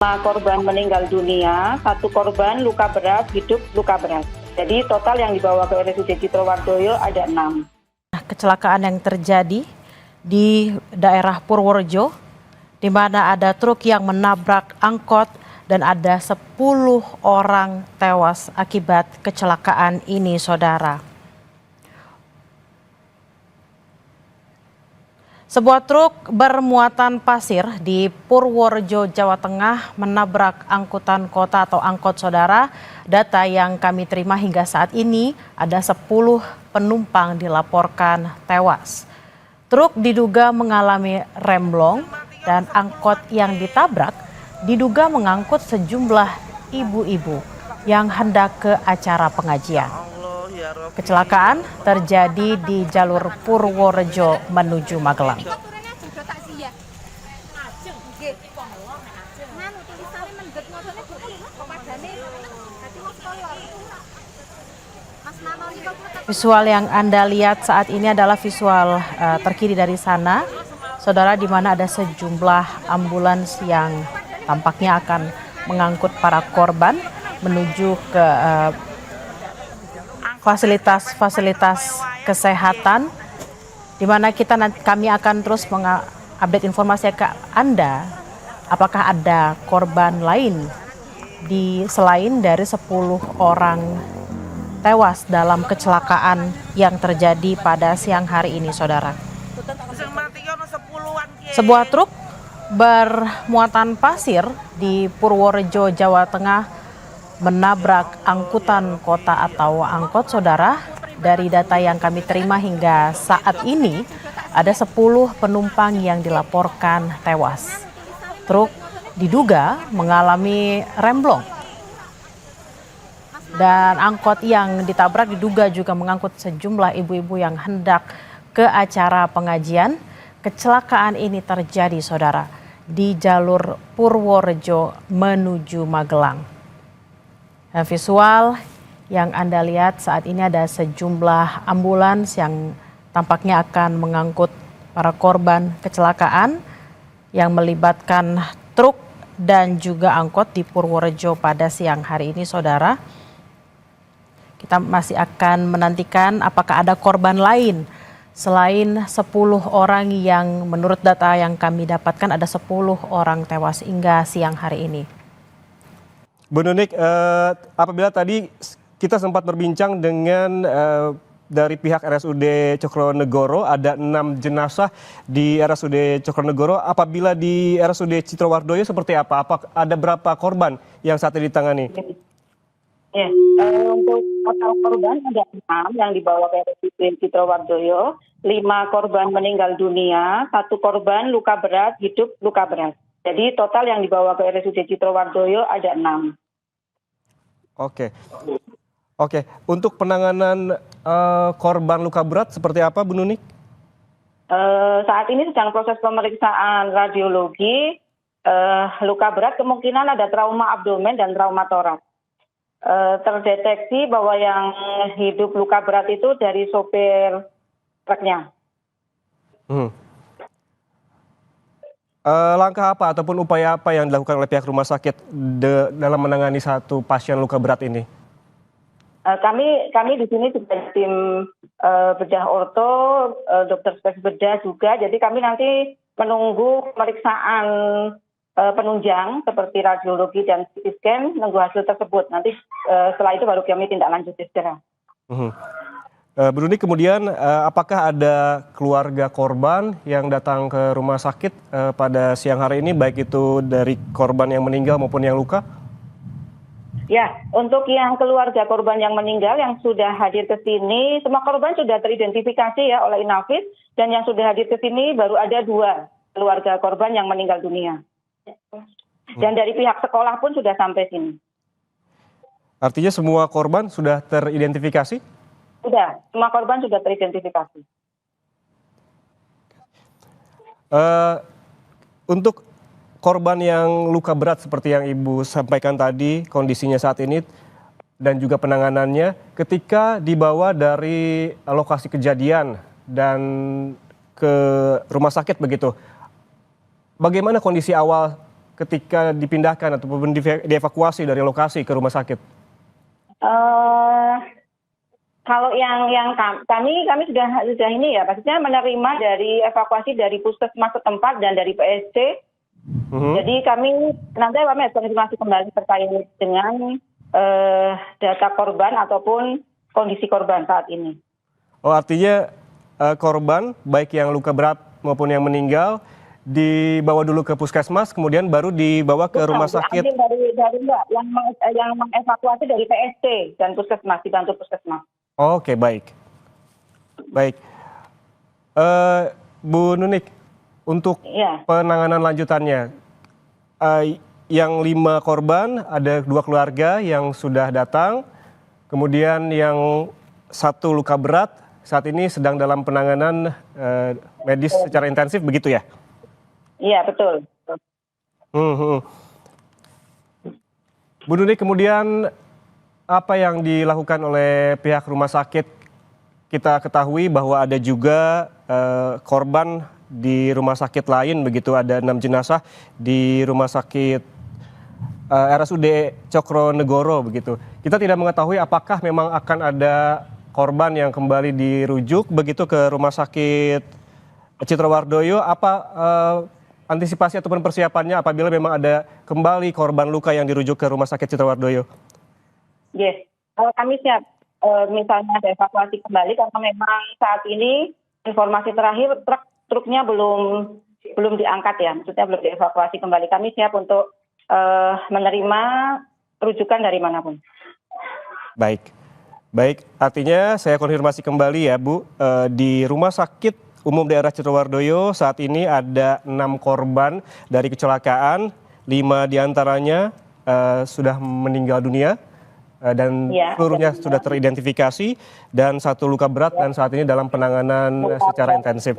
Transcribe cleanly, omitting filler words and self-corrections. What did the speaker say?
Korban meninggal dunia, 1 korban luka berat, hidup luka berat. Jadi total yang dibawa ke RSUD Citrowardoyo ada 6. Kecelakaan yang terjadi di daerah Purworejo, di mana ada truk yang menabrak angkot dan ada 10 orang tewas akibat kecelakaan ini, saudara. Sebuah truk bermuatan pasir di Purworejo, Jawa Tengah menabrak angkutan kota atau angkot, saudara. Data yang kami terima hingga saat ini ada 10 penumpang dilaporkan tewas. Truk diduga mengalami remblong dan angkot yang ditabrak diduga mengangkut sejumlah ibu-ibu yang hendak ke acara pengajian. Kecelakaan terjadi di jalur Purworejo menuju Magelang. Visual yang Anda lihat saat ini adalah visual terkini dari sana, saudara, di mana ada sejumlah ambulans yang tampaknya akan mengangkut para korban menuju ke fasilitas kesehatan, di mana kami akan terus mengupdate informasi ke Anda apakah ada korban lain selain dari 10 orang tewas dalam kecelakaan yang terjadi pada siang hari ini, saudara. Sebuah truk bermuatan pasir di Purworejo, Jawa Tengah menabrak angkutan kota atau angkot, saudara. Dari data yang kami terima hingga saat ini ada 10 penumpang yang dilaporkan tewas. Truk diduga mengalami remblong dan angkot yang ditabrak diduga juga mengangkut sejumlah ibu-ibu yang hendak ke acara pengajian. Kecelakaan ini terjadi, saudara, di jalur Purworejo menuju Magelang. Dan visual yang Anda lihat saat ini ada sejumlah ambulans yang tampaknya akan mengangkut para korban kecelakaan yang melibatkan truk dan juga angkot di Purworejo pada siang hari ini, saudara. Kita masih akan menantikan apakah ada korban lain selain 10 orang yang menurut data yang kami dapatkan ada 10 orang tewas hingga siang hari ini. Bu Nunik, apabila tadi kita sempat berbincang dengan dari pihak RSUD Cokronegoro, ada 6 jenazah di RSUD Cokronegoro. Apabila di RSUD Citrowardoyo seperti apa? Ada berapa korban yang saat ini ditangani? Ya, untuk total korban ada 6 yang dibawa ke RSUD Citrowardoyo, 5 korban meninggal dunia, 1 korban luka berat, hidup luka berat. Jadi total yang dibawa ke RSUD Citrowardoyo ada 6. Oke. Untuk penanganan korban luka berat seperti apa, Bu Nunik? Saat ini sedang proses pemeriksaan radiologi. Luka berat kemungkinan ada trauma abdomen dan trauma toraks. Terdeteksi bahwa yang hidup luka berat itu dari sopir truknya. Langkah apa ataupun upaya apa yang dilakukan oleh pihak rumah sakit dalam menangani 1 pasien luka berat ini? Kami di sini juga tim bedah orto, dokter spesialis bedah juga. Jadi kami nanti menunggu pemeriksaan penunjang seperti radiologi dan CT scan, menunggu hasil tersebut. Nanti setelah itu baru kami tindak lanjuti segera. Bu Nunik, kemudian apakah ada keluarga korban yang datang ke rumah sakit pada siang hari ini, baik itu dari korban yang meninggal maupun yang luka? Ya, untuk yang keluarga korban yang meninggal yang sudah hadir ke sini, semua korban sudah teridentifikasi ya oleh Inavis, dan yang sudah hadir ke sini baru ada 2 keluarga korban yang meninggal dunia. Dan dari pihak sekolah pun sudah sampai sini. Artinya semua korban sudah teridentifikasi? Sudah, semua korban sudah teridentifikasi. Untuk korban yang luka berat seperti yang Ibu sampaikan tadi, kondisinya saat ini dan juga penanganannya ketika dibawa dari lokasi kejadian dan ke rumah sakit begitu. Bagaimana kondisi awal ketika dipindahkan ataupun dievakuasi dari lokasi ke rumah sakit? Kalau yang kami sudah ini ya, maksudnya menerima dari evakuasi dari puskesmas setempat dan dari PSC. Jadi kami nanti kami akan konfirmasi kembali terkait dengan data korban ataupun kondisi korban saat ini. Oh, artinya korban baik yang luka berat maupun yang meninggal dibawa dulu ke puskesmas, kemudian baru dibawa ke rumah sakit. Yang mengevakuasi dari PSC dan puskesmas, dibantu puskesmas. Oke, baik. Baik. Bu Nunik, untuk penanganan lanjutannya, yang 5 korban, ada 2 keluarga yang sudah datang, kemudian yang 1 luka berat, saat ini sedang dalam penanganan medis secara intensif, begitu ya? Iya, betul. Bu Nunik, kemudian apa yang dilakukan oleh pihak rumah sakit? Kita ketahui bahwa ada juga korban di rumah sakit lain, begitu ada 6 jenazah di rumah sakit RSUD Cokronegoro, begitu. Kita tidak mengetahui apakah memang akan ada korban yang kembali dirujuk begitu ke rumah sakit Citrawardoyo. Apa antisipasi ataupun persiapannya apabila memang ada kembali korban luka yang dirujuk ke rumah sakit Citrawardoyo? Yes, kami siap misalnya ada evakuasi kembali karena memang saat ini informasi terakhir truknya belum diangkat ya, maksudnya belum dievakuasi kembali. Kami siap untuk menerima rujukan dari manapun. Baik, artinya saya konfirmasi kembali ya Bu, di Rumah Sakit Umum Daerah Citrawardoyo saat ini ada 6 korban dari kecelakaan, 5 diantaranya sudah meninggal dunia. Dan seluruhnya sudah teridentifikasi dan 1 luka berat dan saat ini dalam penanganan secara intensif.